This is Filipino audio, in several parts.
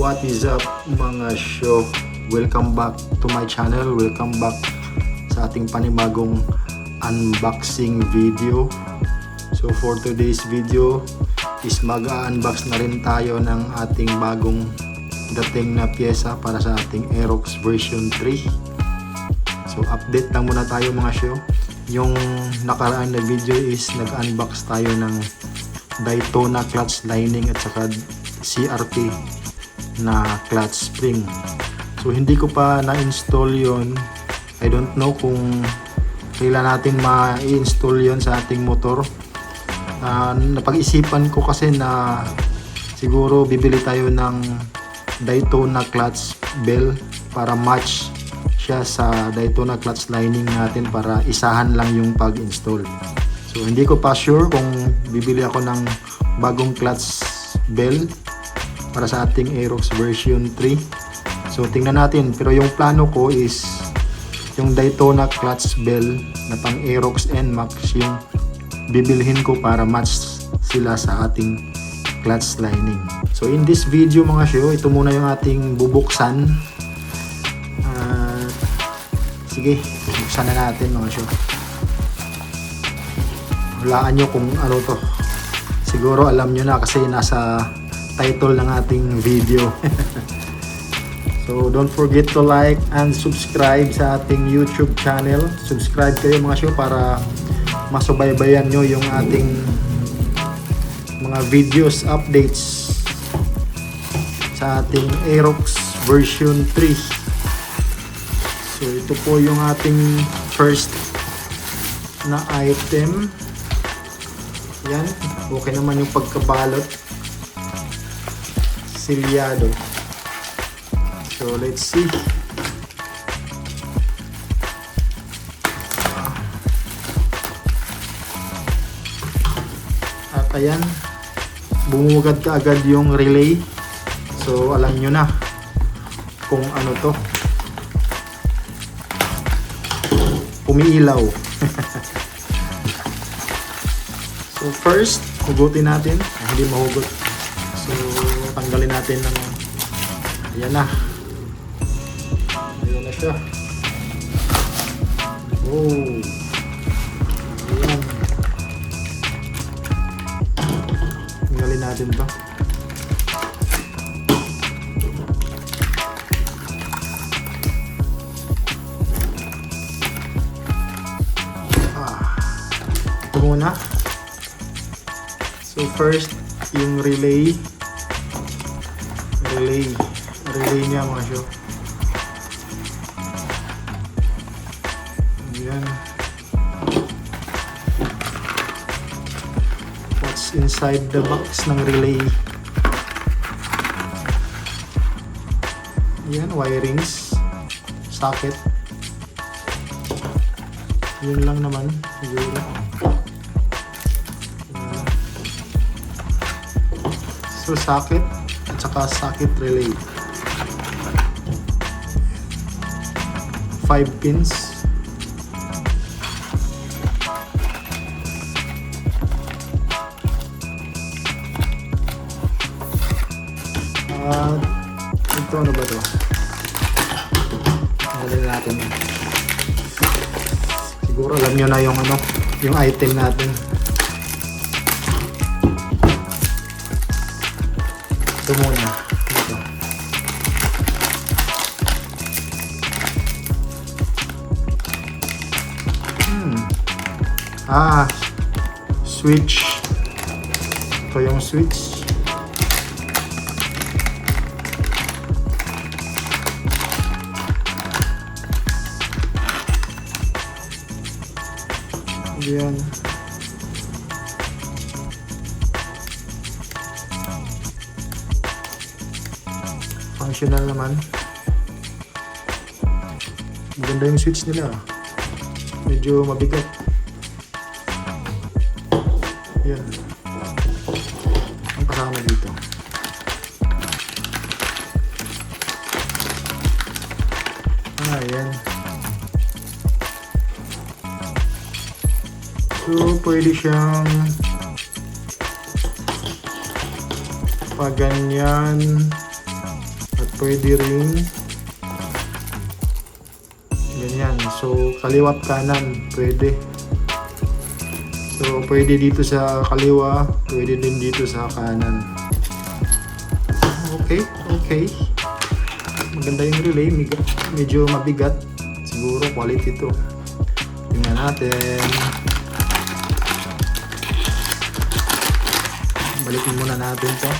What is up mga show? Welcome back to my channel. Welcome back sa ating panibagong unboxing video. So for today's video is mag-unbox na rin tayo ng ating bagong dating na pyesa para sa ating Aerox version 3. So update lang muna tayo mga show. Yung nakaraan na video is nag-unbox tayo ng Daytona clutch lining at saka CRT na clutch spring. So hindi ko pa na-install yon. I don't know kung kailan natin ma-install yon sa ating motor. Napag-isipan ko kasi na siguro bibili tayo ng Daytona clutch bell para match siya sa Daytona clutch lining natin para isahan lang yung pag-install. So hindi ko pa sure kung bibili ako ng bagong clutch bell para sa ating Aerox version 3. So tingnan natin, pero yung plano ko is yung Daytona clutch bell na pang Aerox NMAX yung bibilhin ko para match sila sa ating clutch lining. So in this video mga show, ito muna yung ating bubuksan. Sige, buksan na natin mga show. Hulaan nyo kung ano to. Siguro alam nyo na kasi nasa title ng ating video. So don't forget to like and subscribe sa ating YouTube channel. Subscribe kayo mga show para masubaybayan nyo yung ating mga videos, updates sa ating Aerox version 3. So ito po yung ating first na item. Yan, okay naman yung pagkabalot, silyado. So let's see. At ayan, bumugad ka agad yung relay. So alam nyo na kung ano to, umiilaw. So first, hugutin natin. Hindi mahugot. So tanggalin natin ng ayan na. Ayan na siya. Oh. Ayan. Tanggalin natin to. Ito muna. So first, yung relay niya mga show. Ayan. What's inside the box ng relay? Ayan, wirings, socket. Yun lang naman siguro. So socket at saka socket relay. 5 pins. Ito ano ba to? Halin natin. Siguro alam nyo na yung ano, yung item natin. Ito muna. Ito. Switch. Ito yung switch. Ayan. Functional naman. Maganda yung switch nila. Medyo mabigat. Yan. Ang kasama dito. Ayan. So, pwede siyang pag ganyan pwede ring ganyan. So kaliwa't kanan pwede. So pwede dito sa kaliwa, pwede din dito sa kanan. Okay. Maganda yung relay, medyo mabigat. Siguro quality to. Tingnan natin. Balikin muna natin to.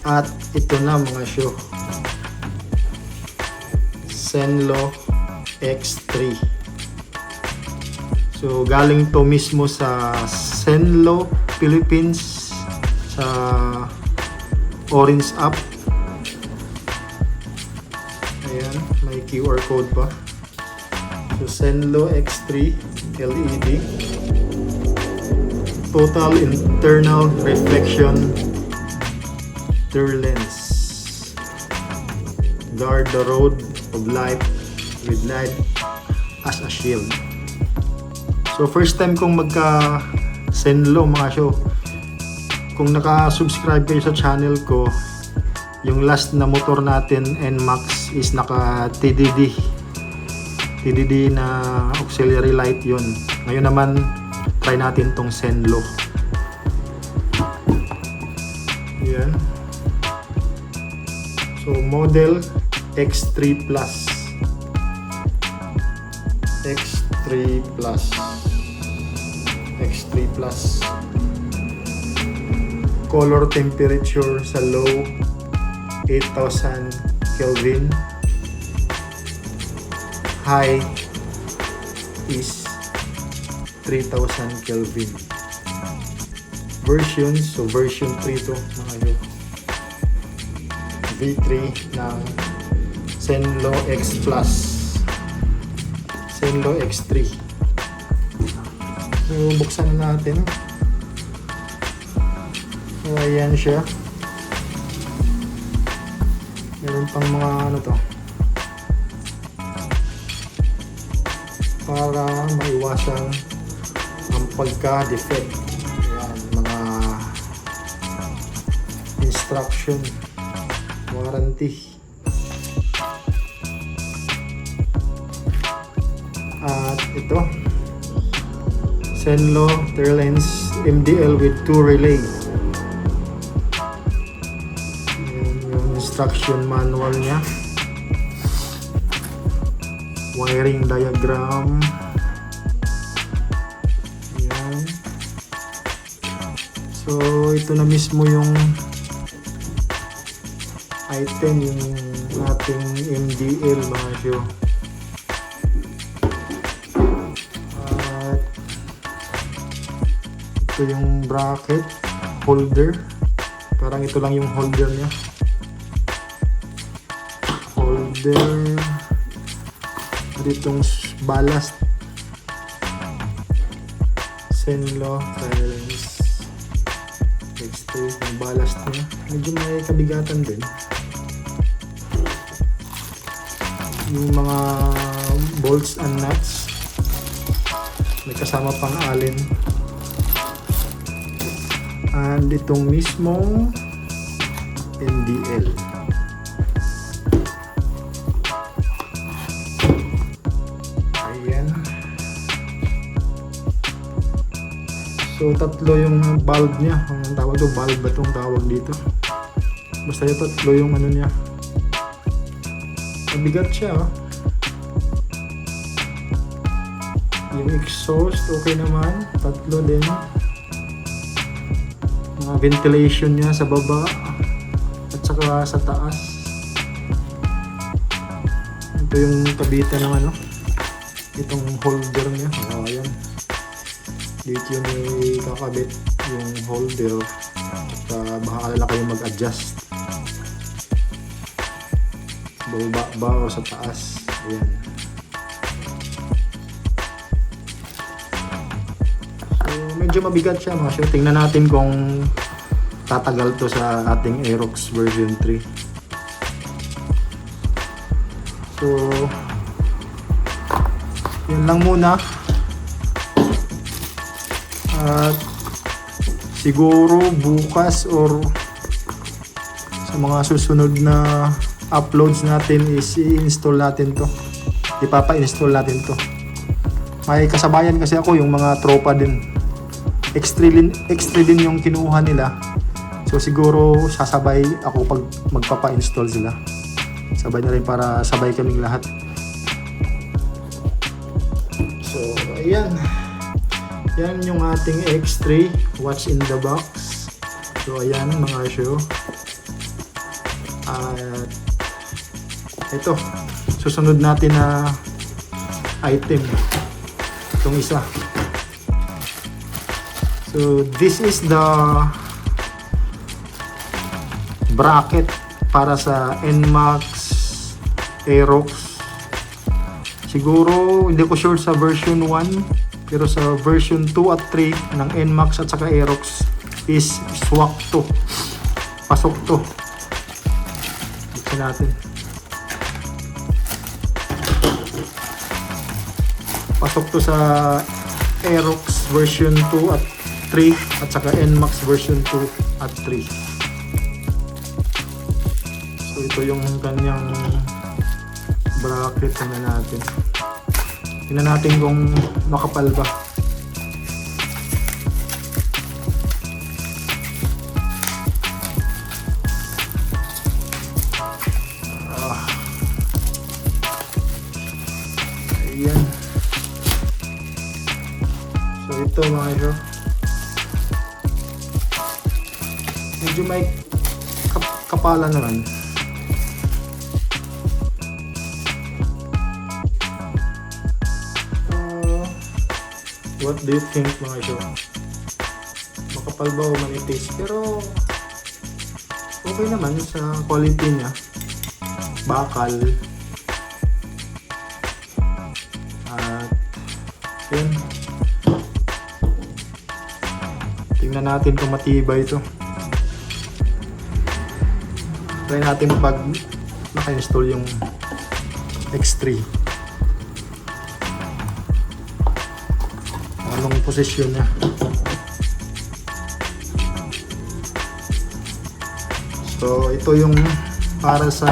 At ito na mga show. Zenlo X3. So galing to mismo sa Zenlo Philippines sa Orange app. Ayan, may QR code pa. So Zenlo X3 LED. Total internal reflection rear lens. Guard the road of life with light as a shield. So first time kong magka Zenlo mga show. Kung naka-subscribe kayo sa channel ko, yung last na motor natin NMAX is naka TDD na auxiliary light yun. Ngayon naman try natin tong Zenlo. Yan. So model X3 Plus. X3 Plus. Color temperature sa low 8,000 Kelvin. High is 3,000 Kelvin. Versions, so version 3 to mga yun. V3 ng Zenlo X Plus. Zenlo X3. So buksan na natin. So ayan siya. Meron pang mga ano to, para maiwasan ang pagka-defect. Ayan, mga instruction, warranty. At ito, Zenlo rear lens MDL with 2 relay. Ayan yung instruction manual niya. Wiring diagram. Ayan. So ito na mismo yung item, yung ating MDL mga show. At ito yung bracket holder. Parang ito lang yung holder niya. Holder. Ditong ballast. Zenlo Lens X3 yung ballast niya. Medyo may kabigatan din. Yung mga bolts and nuts, may kasama pang allen. And itong mismong MDL. So tatlo yung bulb niya. Ang tawag to, bulb ba itong tawag dito? Basta yung tatlo yung ano niya. Mabigat siya. Yung exhaust okay naman. Tatlo din. Mga ventilation niya sa baba at saka sa taas. Ito yung kabitan ng ano, itong holder niya. Ayan. Dito yung may kakabit yung holder at baka alala kayo mag-adjust bababa ba o sa taas. Ayan. So medyo mabigat siya mga show. Tingnan natin kung tatagal to sa ating Aerox version 3. So yan lang muna. At siguro bukas or sa mga susunod na uploads natin is i-install natin to. Ipapa-install natin to. May kasabayan kasi ako, yung mga tropa din. Extra din yung kinuha nila. So siguro sasabay ako pag magpapa-install sila. Sabay na rin para sabay kaming lahat. So ayan. Yan yung ating X3. What's in the box. So ayan mga show. At ito, susunod natin na item. Itong isa. So this is the bracket para sa NMAX Aerox. Siguro hindi ko sure sa version 1, pero sa version 2 at 3 ng NMAX at saka Aerox is swak to. Pasok to. Buksan natin. Pasok to sa Aerox version 2 at 3 at saka NMAX version 2 at 3. So ito yung kanyang bracket. Tingnan natin. Tingnan natin kung makapal ba. Ayan. So ito mga ito. Medyo may kapala naman. What do you think mga ito? Makapal ba o manipis? Pero okay naman sa quality niya. Bakal. At yun. Tingnan natin kung matibay ito. Try natin pag naka-install yung X3. Anong posisyon niya. So ito yung para sa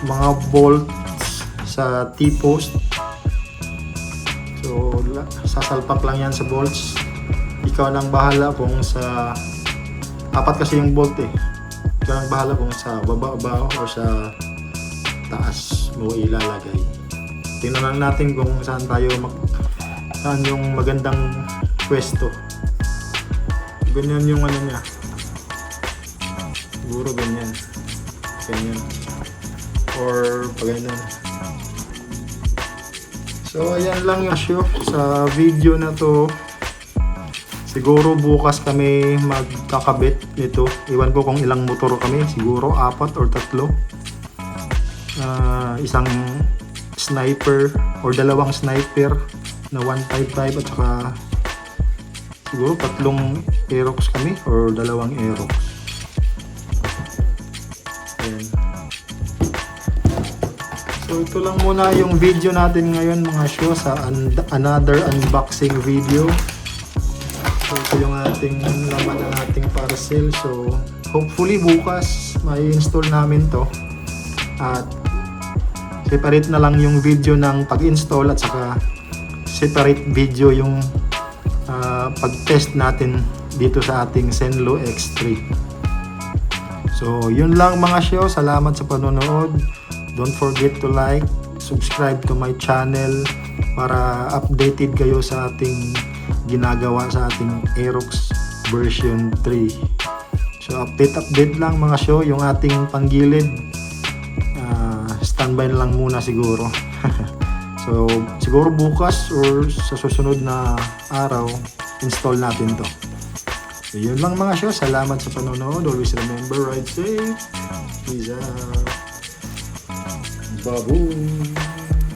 mga bolts sa T-post. So sasalpak lang yan sa bolts. Ikaw nang bahala kung sa apat kasi yung bolt eh. Ikaw nang bahala kung sa baba ba o sa taas mo ilalagay. Tingnan lang natin kung saan tayo saan yung magandang pwesto. Ganyan yung ano niya. Siguro ganyan. Ganyan. Or paganyan. So ayan lang yung show sa video na to. Siguro bukas kami magkakabit nito. Iwan ko kung ilang motor kami. Siguro 4 or 3. Isang sniper or dalawang sniper na 155 at saka siguro 3 Aerox kami or 2 Aerox. Ayan. So ito lang muna yung video natin ngayon mga show sa another unboxing video. So ito yung ating laman ng ating parcel. So hopefully bukas may install namin to. At separate na lang yung video ng pag-install at saka separate video yung pag-test natin dito sa ating Zenlo X3. So yun lang mga show. Salamat sa panonood. Don't forget to like, subscribe to my channel para updated kayo sa ating ginagawa sa ating Aerox version 3. So update lang mga show. Yung ating panggilid standby na lang muna siguro. So siguro bukas or sa susunod na araw install natin to. So yun lang mga show. Salamat sa panonood. Always remember, ride safe. Peace out. Baboom.